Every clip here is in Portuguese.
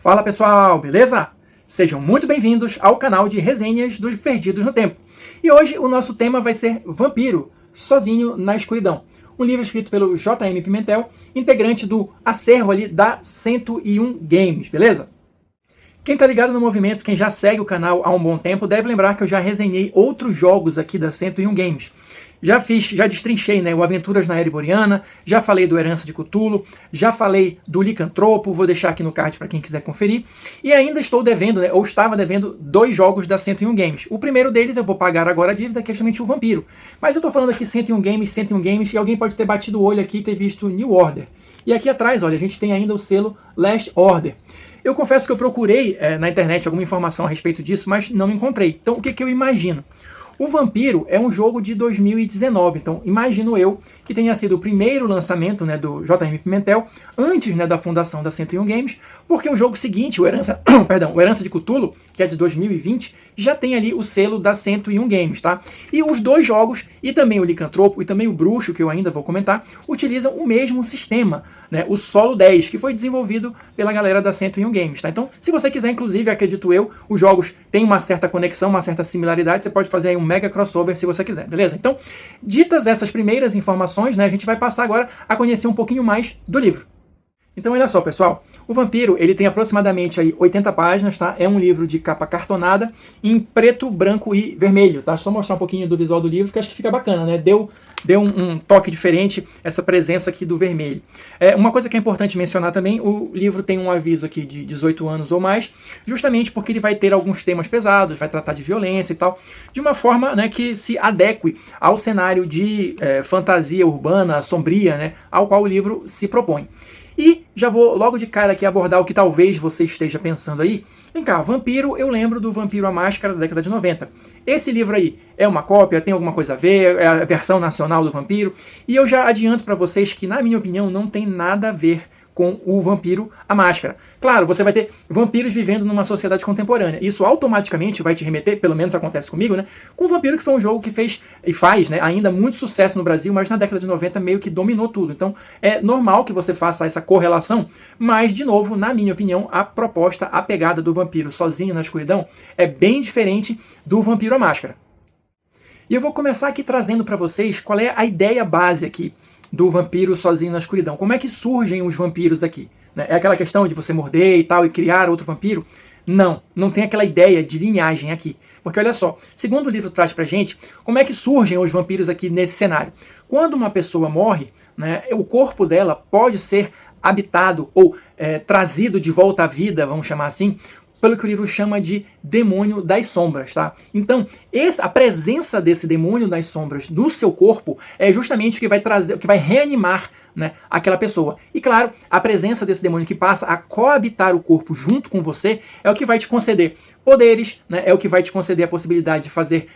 Fala pessoal, beleza? Sejam muito bem-vindos ao canal de resenhas dos Perdidos no Tempo. E hoje o nosso tema vai ser Vampiro, Sozinho na Escuridão. Um livro escrito pelo J.M. Pimentel, integrante do acervo ali da 101 Games, beleza? Quem tá ligado no movimento, quem já segue o canal há um bom tempo, deve lembrar que eu já resenhei outros jogos aqui da 101 Games. Já destrinchei, né, o Aventuras na Era Iboriana, já falei do Herança de Cthulhu, já falei do Licantropo, vou deixar aqui no card para quem quiser conferir. E ainda estou devendo, né, ou estava devendo, 2 jogos da 101 Games. O primeiro deles eu vou pagar agora a dívida, que é justamente o Vampiro. Mas eu estou falando aqui 101 Games, e alguém pode ter batido o olho aqui e ter visto New Order. E aqui atrás, olha, a gente tem ainda o selo Last Order. Eu confesso que eu procurei na internet alguma informação a respeito disso, mas não encontrei. Então o que eu imagino? O Vampiro é um jogo de 2019, então imagino eu que tenha sido o primeiro lançamento, né, do J.M. Pimentel, antes, né, da fundação da 101 Games, porque o jogo seguinte, o Herança de Cthulhu, que é de 2020, já tem ali o selo da 101 Games, tá? E os dois jogos, e também o Licantropo e também o Bruxo, que eu ainda vou comentar, utilizam o mesmo sistema, né, o Solo 10, que foi desenvolvido pela galera da 101 Games, tá? Então, se você quiser, inclusive, acredito eu, os jogos têm uma certa conexão, uma certa similaridade, você pode fazer aí um mega crossover se você quiser, beleza? Então, ditas essas primeiras informações, né, a gente vai passar agora a conhecer um pouquinho mais do livro. Então, olha só, pessoal, o Vampiro, ele tem aproximadamente aí 80 páginas, tá? É um livro de capa cartonada, em preto, branco e vermelho, tá? Só mostrar um pouquinho do visual do livro, que acho que fica bacana, né? Deu um toque diferente essa presença aqui do vermelho. Uma coisa que é importante mencionar também, o livro tem um aviso aqui de 18 anos ou mais, justamente porque ele vai ter alguns temas pesados, vai tratar de violência e tal, de uma forma, né, que se adeque ao cenário de fantasia urbana, sombria, né, ao qual o livro se propõe. E já vou logo de cara aqui abordar o que talvez você esteja pensando aí. Vem cá, Vampiro, eu lembro do Vampiro à Máscara da década de 90. Esse livro aí é uma cópia? Tem alguma coisa a ver? É a versão nacional do Vampiro? E eu já adianto para vocês que, na minha opinião, não tem nada a ver com o Vampiro à Máscara. Claro, você vai ter vampiros vivendo numa sociedade contemporânea. Isso automaticamente vai te remeter, pelo menos acontece comigo, né, com o Vampiro, que foi um jogo que fez e faz, né, ainda muito sucesso no Brasil, mas na década de 90 meio que dominou tudo. Então é normal que você faça essa correlação, mas, de novo, na minha opinião, a proposta, a pegada do Vampiro sozinho na escuridão é bem diferente do Vampiro à Máscara. E eu vou começar aqui trazendo para vocês qual é a ideia base aqui do Vampiro sozinho na escuridão. Como é que surgem os vampiros aqui? É aquela questão de você morder e tal e criar outro vampiro? Não tem aquela ideia de linhagem aqui. Porque olha só, segundo o livro traz pra gente, como é que surgem os vampiros aqui nesse cenário? Quando uma pessoa morre, né, o corpo dela pode ser habitado ou trazido de volta à vida, vamos chamar assim, pelo que o livro chama de demônio das sombras, tá? Então, a presença desse demônio das sombras no seu corpo é justamente o que vai trazer, o que vai reanimar, né, aquela pessoa. E claro, a presença desse demônio que passa a coabitar o corpo junto com você é o que vai te conceder poderes, né, é o que vai te conceder a possibilidade de fazer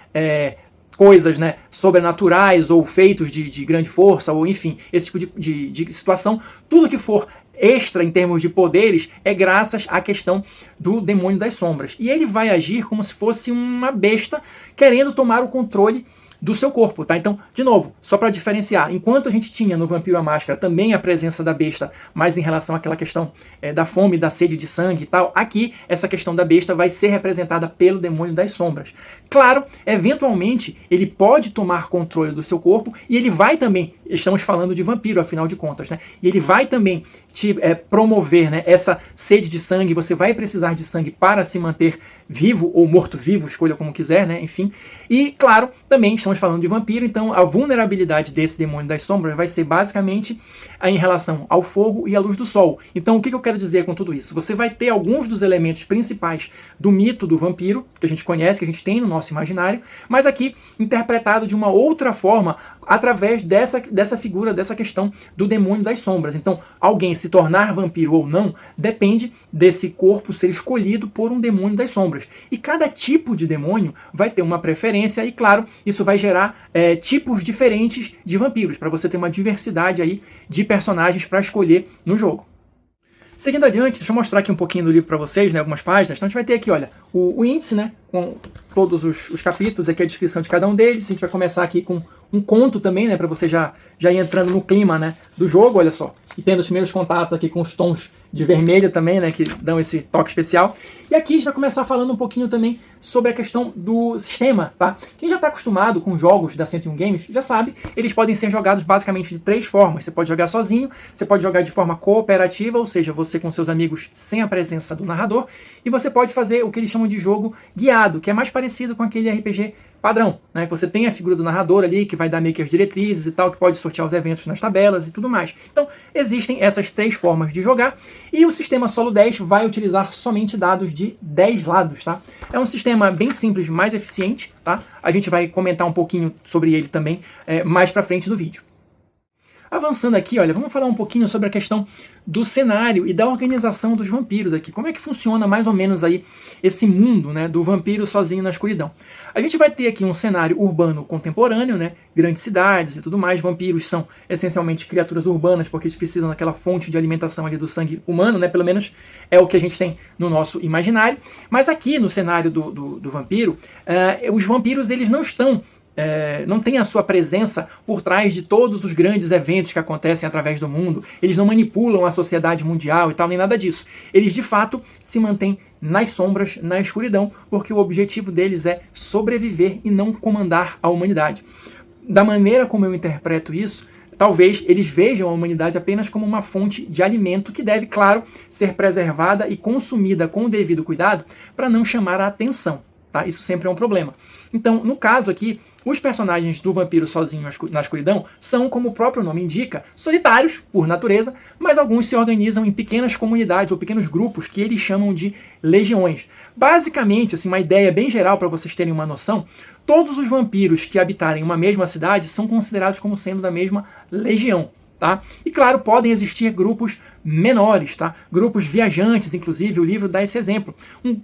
coisas, né, sobrenaturais ou feitos de grande força, ou enfim, esse tipo de situação. Tudo que for extra em termos de poderes é graças à questão do demônio das sombras. E ele vai agir como se fosse uma besta querendo tomar o controle do seu corpo, tá? Então, de novo, só para diferenciar, enquanto a gente tinha no Vampiro à Máscara também a presença da besta, mas em relação àquela questão da fome, da sede de sangue e tal, aqui essa questão da besta vai ser representada pelo demônio das sombras. Claro, eventualmente ele pode tomar controle do seu corpo e ele vai também, estamos falando de vampiro afinal de contas, né? E ele vai também te promover, né, essa sede de sangue. Você vai precisar de sangue para se manter vivo ou morto-vivo, escolha como quiser, né, enfim. E, claro, também estamos falando de vampiro, então a vulnerabilidade desse demônio das sombras vai ser basicamente em relação ao fogo e à luz do sol. Então, o que eu quero dizer com tudo isso? Você vai ter alguns dos elementos principais do mito do vampiro, que a gente conhece, que a gente tem no nosso imaginário, mas aqui interpretado de uma outra forma, através dessa figura, dessa questão do demônio das sombras. Então, alguém se tornar vampiro ou não depende desse corpo ser escolhido por um demônio das sombras. E cada tipo de demônio vai ter uma preferência e, claro, isso vai gerar tipos diferentes de vampiros, para você ter uma diversidade aí de personagens para escolher no jogo. Seguindo adiante, deixa eu mostrar aqui um pouquinho do livro para vocês, né, algumas páginas. Então a gente vai ter aqui, olha, o índice, né, com todos os capítulos, aqui a descrição de cada um deles. A gente vai começar aqui com um conto também, né, para você já ir entrando no clima, né, do jogo, olha só. E tendo os primeiros contatos aqui com os tons de vermelho também, né, que dão esse toque especial. E aqui a gente vai começar falando um pouquinho também sobre a questão do sistema, tá? Quem já está acostumado com jogos da 101 Games já sabe, eles podem ser jogados basicamente de 3 formas. Você pode jogar sozinho, você pode jogar de forma cooperativa, ou seja, você com seus amigos sem a presença do narrador, e você pode fazer o que eles chamam de jogo guiado, que é mais parecido com aquele RPG padrão, né? Você tem a figura do narrador ali, que vai dar meio que as diretrizes e tal, que pode sortear os eventos nas tabelas e tudo mais. Então, existem essas 3 formas de jogar, e o sistema Solo 10 vai utilizar somente dados de 10 lados, tá? É um sistema bem simples, mais eficiente, tá? A gente vai comentar um pouquinho sobre ele também mais pra frente do vídeo. Avançando aqui, olha, vamos falar um pouquinho sobre a questão do cenário e da organização dos vampiros aqui. Como é que funciona mais ou menos aí esse mundo, né, do vampiro sozinho na escuridão? A gente vai ter aqui um cenário urbano contemporâneo, né, grandes cidades e tudo mais. Vampiros são essencialmente criaturas urbanas porque eles precisam daquela fonte de alimentação ali do sangue humano, né, pelo menos é o que a gente tem no nosso imaginário. Mas aqui no cenário do vampiro, os vampiros eles não estão não tem a sua presença por trás de todos os grandes eventos que acontecem através do mundo. Eles não manipulam a sociedade mundial e tal, nem nada disso. Eles, de fato, se mantêm nas sombras, na escuridão, porque o objetivo deles é sobreviver e não comandar a humanidade. Da maneira como eu interpreto isso, talvez eles vejam a humanidade apenas como uma fonte de alimento que deve, claro, ser preservada e consumida com o devido cuidado para não chamar a atenção. Tá? Isso sempre é um problema. Então, no caso aqui, os personagens do vampiro sozinho na escuridão são, como o próprio nome indica, solitários, por natureza, mas alguns se organizam em pequenas comunidades ou pequenos grupos que eles chamam de legiões. Basicamente, assim, uma ideia bem geral para vocês terem uma noção, todos os vampiros que habitarem uma mesma cidade são considerados como sendo da mesma legião. Tá? E claro, podem existir grupos menores, tá? Grupos viajantes, inclusive, o livro dá esse exemplo.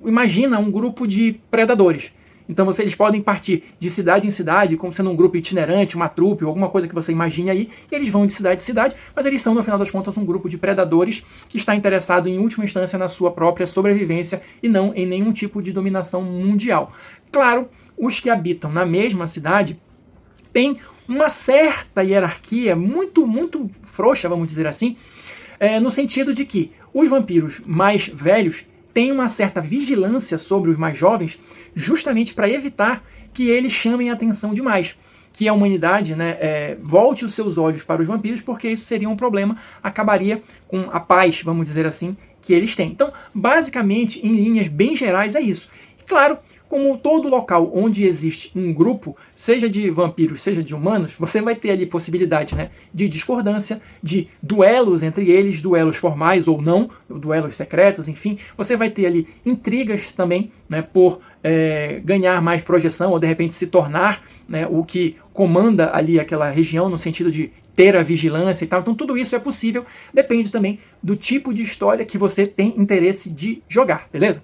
Imagina um grupo de predadores. Então eles podem partir de cidade em cidade, como sendo um grupo itinerante, uma trupe, ou alguma coisa que você imagine aí, e eles vão de cidade em cidade, mas eles são, no final das contas, um grupo de predadores que está interessado, em última instância, na sua própria sobrevivência e não em nenhum tipo de dominação mundial. Claro, os que habitam na mesma cidade têm uma certa hierarquia muito, muito frouxa, vamos dizer assim, no sentido de que os vampiros mais velhos têm uma certa vigilância sobre os mais jovens, justamente para evitar que eles chamem a atenção demais, que a humanidade, né, volte os seus olhos para os vampiros, porque isso seria um problema, acabaria com a paz, vamos dizer assim, que eles têm. Então, basicamente, em linhas bem gerais, é isso. E claro, como todo local onde existe um grupo, seja de vampiros, seja de humanos, você vai ter ali possibilidade, né, de discordância, de duelos entre eles, duelos formais ou não, duelos secretos, enfim. Você vai ter ali intrigas também, né, por ganhar mais projeção ou de repente se tornar, né, o que comanda ali aquela região no sentido de ter a vigilância e tal. Então tudo isso é possível, depende também do tipo de história que você tem interesse de jogar, beleza?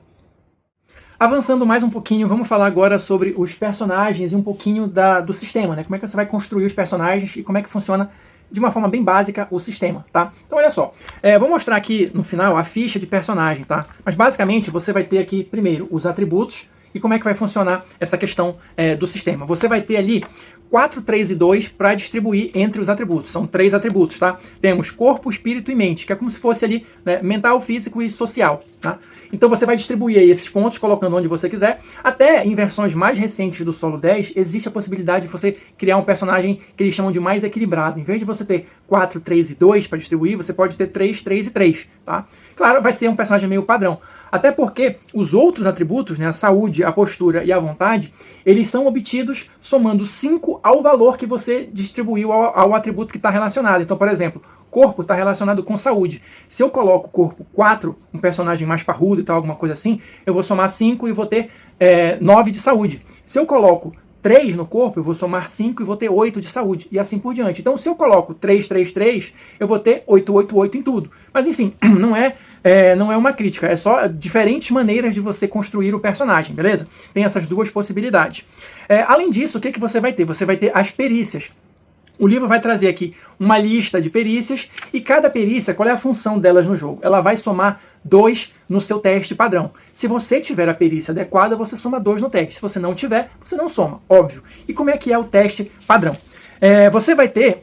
Avançando mais um pouquinho, vamos falar agora sobre os personagens e um pouquinho do sistema, né? Como é que você vai construir os personagens e como é que funciona de uma forma bem básica o sistema, tá? Então olha só, vou mostrar aqui no final a ficha de personagem, tá? Mas basicamente você vai ter aqui primeiro os atributos e como é que vai funcionar essa questão do sistema. Você vai ter ali 4, 3 e 2 para distribuir entre os atributos. São 3 atributos, tá? Temos corpo, espírito e mente, que é como se fosse ali, né, mental, físico e social, tá? Então você vai distribuir aí esses pontos, colocando onde você quiser. Até em versões mais recentes do Solo 10, existe a possibilidade de você criar um personagem que eles chamam de mais equilibrado. Em vez de você ter 4, 3 e 2 para distribuir, você pode ter 3, 3 e 3, tá? Claro, vai ser um personagem meio padrão. Até porque os outros atributos, né, a saúde, a postura e a vontade, eles são obtidos somando 5 ao valor que você distribuiu ao atributo que está relacionado. Então, por exemplo, corpo está relacionado com saúde. Se eu coloco corpo 4, um personagem mais parrudo e tal, alguma coisa assim, eu vou somar 5 e vou ter 9 de saúde. Se eu coloco 3 no corpo, eu vou somar 5 e vou ter 8 de saúde, e assim por diante. Então, se eu coloco 3, 3, 3, eu vou ter 8, 8, 8 em tudo. Mas, enfim, não é uma crítica, é só diferentes maneiras de você construir o personagem, beleza? Tem essas duas possibilidades. Além disso, o que você vai ter? Você vai ter as perícias. O livro vai trazer aqui uma lista de perícias, e cada perícia, qual é a função delas no jogo? Ela vai somar 2 no seu teste padrão. Se você tiver a perícia adequada, você soma 2 no teste. Se você não tiver, você não soma, óbvio. E como é que é o teste padrão? Você vai ter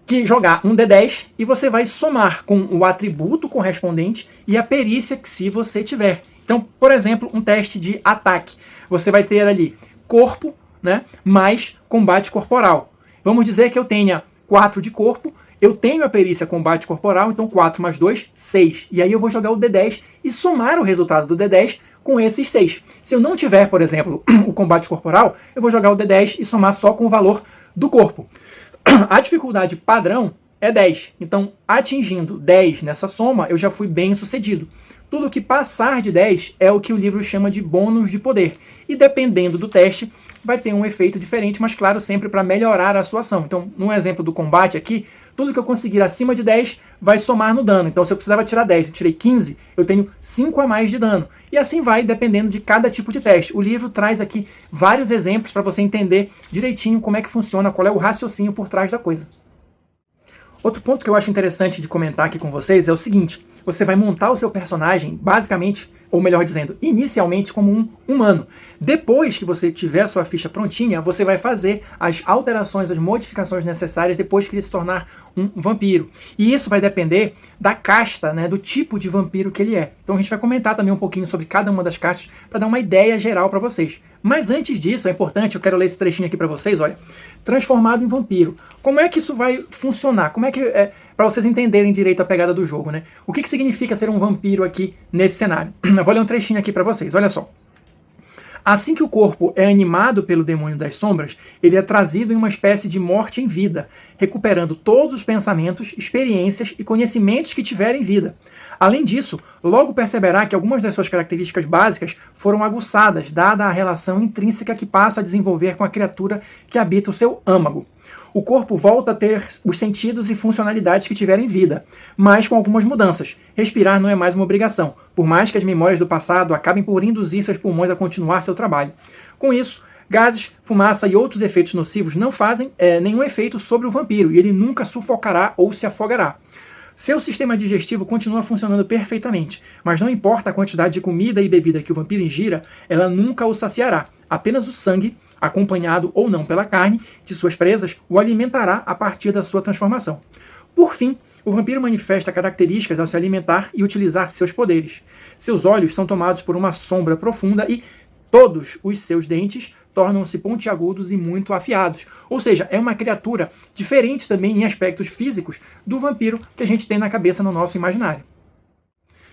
que jogar um D10 e você vai somar com o atributo correspondente e a perícia que se você tiver. Então, por exemplo, um teste de ataque. Você vai ter ali corpo, né, mais combate corporal. Vamos dizer que eu tenha 4 de corpo, eu tenho a perícia combate corporal, então 4 mais 2, 6. E aí eu vou jogar o D10 e somar o resultado do D10 com esses 6. Se eu não tiver, por exemplo, o combate corporal, eu vou jogar o D10 e somar só com o valor do corpo. A dificuldade padrão é 10. Então, atingindo 10 nessa soma, eu já fui bem sucedido. Tudo que passar de 10 é o que o livro chama de bônus de poder. E dependendo do teste, vai ter um efeito diferente, mas claro, sempre para melhorar a sua ação. Então, no exemplo do combate aqui, tudo que eu conseguir acima de 10 vai somar no dano. Então, se eu precisava tirar 10 e tirei 15, eu tenho 5 a mais de dano. E assim vai, dependendo de cada tipo de teste. O livro traz aqui vários exemplos para você entender direitinho como é que funciona, qual é o raciocínio por trás da coisa. Outro ponto que eu acho interessante de comentar aqui com vocês é o seguinte: você vai montar o seu personagem basicamente, ou melhor dizendo, inicialmente como um humano. Depois que você tiver a sua ficha prontinha, você vai fazer as alterações, as modificações necessárias depois que ele se tornar um vampiro. E isso vai depender da casta, né, do tipo de vampiro que ele é. Então a gente vai comentar também um pouquinho sobre cada uma das castas para dar uma ideia geral para vocês. Mas antes disso, é importante, eu quero ler esse trechinho aqui para vocês, olha. Transformado em vampiro. Como é que isso vai funcionar? Como é que para vocês entenderem direito a pegada do jogo, né? O que significa ser um vampiro aqui nesse cenário? Eu vou ler um trechinho aqui para vocês, olha só. Assim que o corpo é animado pelo demônio das sombras, ele é trazido em uma espécie de morte em vida, recuperando todos os pensamentos, experiências e conhecimentos que tiver em vida. Além disso, logo perceberá que algumas das suas características básicas foram aguçadas, dada a relação intrínseca que passa a desenvolver com a criatura que habita o seu âmago. O corpo volta a ter os sentidos e funcionalidades que tiver em vida, mas com algumas mudanças. Respirar não é mais uma obrigação, por mais que as memórias do passado acabem por induzir seus pulmões a continuar seu trabalho. Com isso, gases, fumaça e outros efeitos nocivos não fazem nenhum efeito sobre o vampiro, e ele nunca sufocará ou se afogará. Seu sistema digestivo continua funcionando perfeitamente, mas não importa a quantidade de comida e bebida que o vampiro ingira, ela nunca o saciará. Apenas o sangue, acompanhado ou não pela carne de suas presas, o alimentará a partir da sua transformação. Por fim, o vampiro manifesta características ao se alimentar e utilizar seus poderes. Seus olhos são tomados por uma sombra profunda e todos os seus dentes tornam-se pontiagudos e muito afiados. Ou seja, é uma criatura diferente também em aspectos físicos do vampiro que a gente tem na cabeça no nosso imaginário.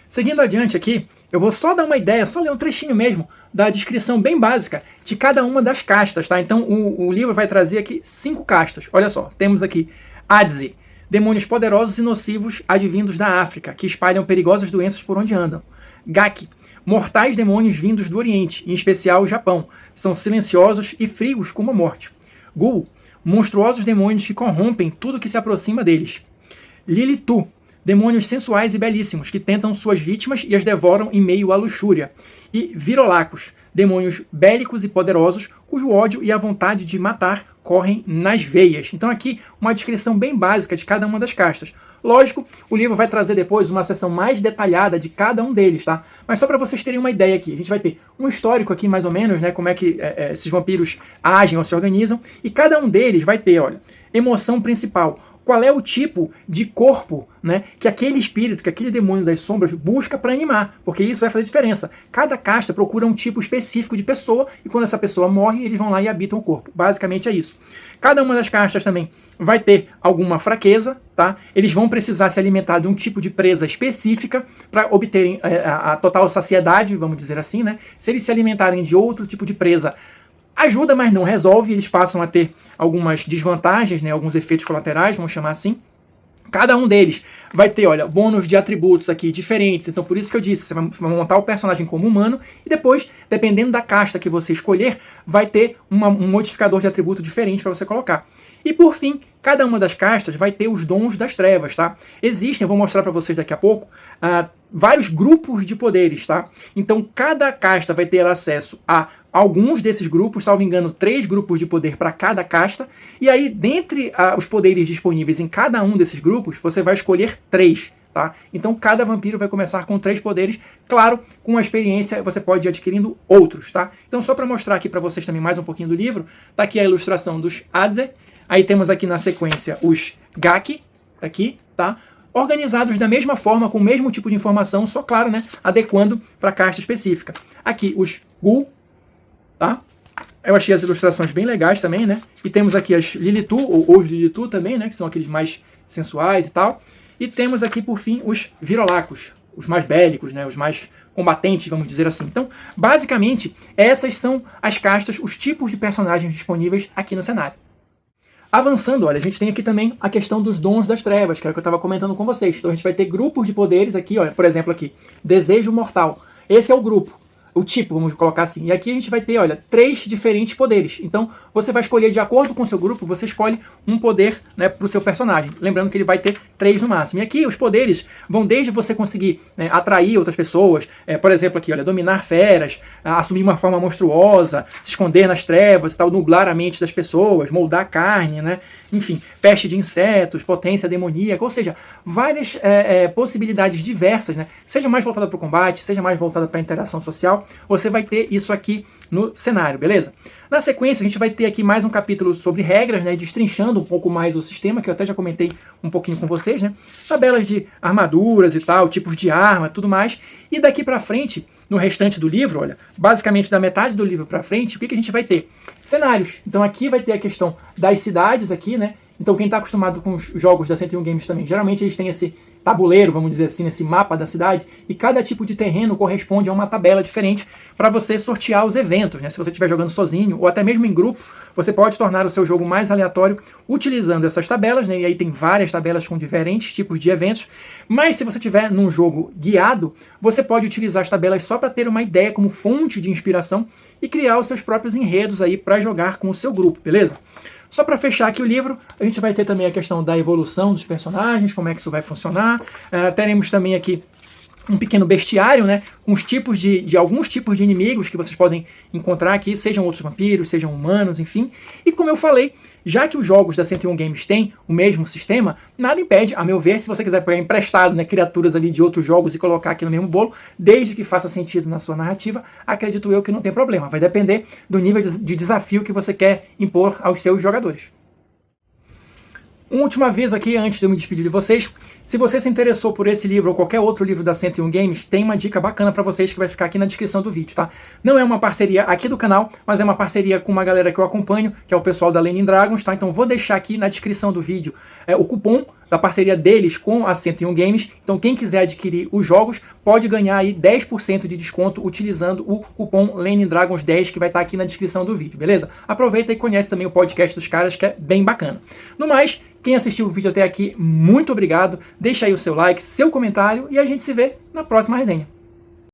Seguindo adiante aqui, eu vou só dar uma ideia, só ler um trechinho mesmo da descrição bem básica de cada uma das castas, tá? Então o livro vai trazer aqui 5 castas. Olha só, temos aqui Adze, demônios poderosos e nocivos advindos da África, que espalham perigosas doenças por onde andam. Gaki, mortais demônios vindos do Oriente, em especial o Japão, são silenciosos e frios como a morte. Gul, monstruosos demônios que corrompem tudo que se aproxima deles. Lilitu, demônios sensuais e belíssimos, que tentam suas vítimas e as devoram em meio à luxúria. E Virolacos, demônios bélicos e poderosos, cujo ódio e a vontade de matar correm nas veias. Então aqui uma descrição bem básica de cada uma das castas. Lógico, o livro vai trazer depois uma seção mais detalhada de cada um deles, tá? Mas só para vocês terem uma ideia aqui, a gente vai ter um histórico aqui mais ou menos, né? Como é que esses vampiros agem ou se organizam. E cada um deles vai ter, olha, emoção principal. Qual é o tipo de corpo, né, que aquele espírito, que aquele demônio das sombras busca para animar, porque isso vai fazer diferença. Cada casta procura um tipo específico de pessoa e quando essa pessoa morre, eles vão lá e habitam o corpo. Basicamente é isso. Cada uma das castas também vai ter alguma fraqueza, tá? Eles vão precisar se alimentar de um tipo de presa específica para obterem a total saciedade, vamos dizer assim, né? Se eles se alimentarem de outro tipo de presa, ajuda, mas não resolve, eles passam a ter algumas desvantagens, né, alguns efeitos colaterais, vamos chamar assim. Cada um deles vai ter, olha, bônus de atributos aqui diferentes, então por isso que eu disse, você vai montar o personagem como humano e depois, dependendo da casta que você escolher, vai ter um modificador de atributo diferente para você colocar. E por fim, cada uma das castas vai ter os dons das trevas, tá? Existem, eu vou mostrar para vocês daqui a pouco, vários grupos de poderes, tá? Então cada casta vai ter acesso a alguns desses grupos, salvo engano, 3 grupos de poder para cada casta, e aí, dentre os poderes disponíveis em cada um desses grupos, você vai escolher 3, tá? Então, cada vampiro vai começar com 3 poderes, claro, com a experiência você pode ir adquirindo outros, tá? Então, só para mostrar aqui para vocês também mais um pouquinho do livro, tá aqui a ilustração dos Adze, aí temos aqui na sequência os GAC, tá aqui, tá? Organizados da mesma forma, com o mesmo tipo de informação, só claro, né? Adequando para a caixa específica. Aqui os Ghoul, tá? Eu achei as ilustrações bem legais também, né? E temos aqui as Lilitu, ou os Lilitu também, né? Que são aqueles mais sensuais e tal. E temos aqui, por fim, os Virolacos, os mais bélicos, né? Os mais combatentes, vamos dizer assim. Então, basicamente, essas são as castas, os tipos de personagens disponíveis aqui no cenário. Avançando, olha, a gente tem aqui também a questão dos dons das trevas, que era o que eu estava comentando com vocês. Então a gente vai ter grupos de poderes aqui, olha, por exemplo aqui, Desejo Mortal. Esse é o grupo, o tipo, vamos colocar assim. E aqui a gente vai ter, olha, 3 diferentes poderes. Então você vai escolher, de acordo com o seu grupo, você escolhe um poder, né, para o seu personagem. Lembrando que ele vai ter 3 no máximo. E aqui os poderes vão desde você conseguir, né, atrair outras pessoas, por exemplo aqui, olha, dominar feras, assumir uma forma monstruosa, se esconder nas trevas e tal, nublar a mente das pessoas, moldar a carne, né? Enfim, peste de insetos, potência demoníaca, ou seja, várias possibilidades diversas, né? Seja mais voltada para o combate, seja mais voltada para a interação social, você vai ter isso aqui no cenário, beleza? Na sequência, a gente vai ter aqui mais um capítulo sobre regras, né? Destrinchando um pouco mais o sistema, que eu até já comentei um pouquinho com vocês, né? Tabelas de armaduras e tal, tipos de arma, tudo mais. E daqui para frente, no restante do livro, olha, basicamente da metade do livro para frente, o que a gente vai ter? Cenários. Então aqui vai ter a questão das cidades aqui, né? Então quem está acostumado com os jogos da 101 Games também, geralmente eles têm esse tabuleiro, vamos dizer assim, esse mapa da cidade, e cada tipo de terreno corresponde a uma tabela diferente para você sortear os eventos, né? Se você estiver jogando sozinho ou até mesmo em grupo, você pode tornar o seu jogo mais aleatório utilizando essas tabelas, né? E aí tem várias tabelas com diferentes tipos de eventos. Mas se você estiver num jogo guiado, você pode utilizar as tabelas só para ter uma ideia como fonte de inspiração e criar os seus próprios enredos aí para jogar com o seu grupo, beleza? Só para fechar aqui o livro, a gente vai ter também a questão da evolução dos personagens, como é que isso vai funcionar. Teremos também aqui um pequeno bestiário, né, com os tipos de alguns tipos de inimigos que vocês podem encontrar aqui, sejam outros vampiros, sejam humanos, enfim. E como eu falei, já que os jogos da 101 Games têm o mesmo sistema, nada impede, a meu ver, se você quiser pegar emprestado, né, criaturas ali de outros jogos e colocar aqui no mesmo bolo, desde que faça sentido na sua narrativa, acredito eu que não tem problema. Vai depender do nível de desafio que você quer impor aos seus jogadores. Um último aviso aqui, antes de eu me despedir de vocês. Se você se interessou por esse livro ou qualquer outro livro da 101 Games, tem uma dica bacana para vocês que vai ficar aqui na descrição do vídeo, tá? Não é uma parceria aqui do canal, mas é uma parceria com uma galera que eu acompanho, que é o pessoal da Lenin Dragons, tá? Então vou deixar aqui na descrição do vídeo o cupom da parceria deles com a 101 Games. Então quem quiser adquirir os jogos pode ganhar aí 10% de desconto utilizando o cupom Lenin Dragons 10, que vai estar aqui na descrição do vídeo, beleza? Aproveita e conhece também o podcast dos caras, que é bem bacana. No mais, quem assistiu o vídeo até aqui, muito obrigado. Deixa aí o seu like, seu comentário e a gente se vê na próxima resenha.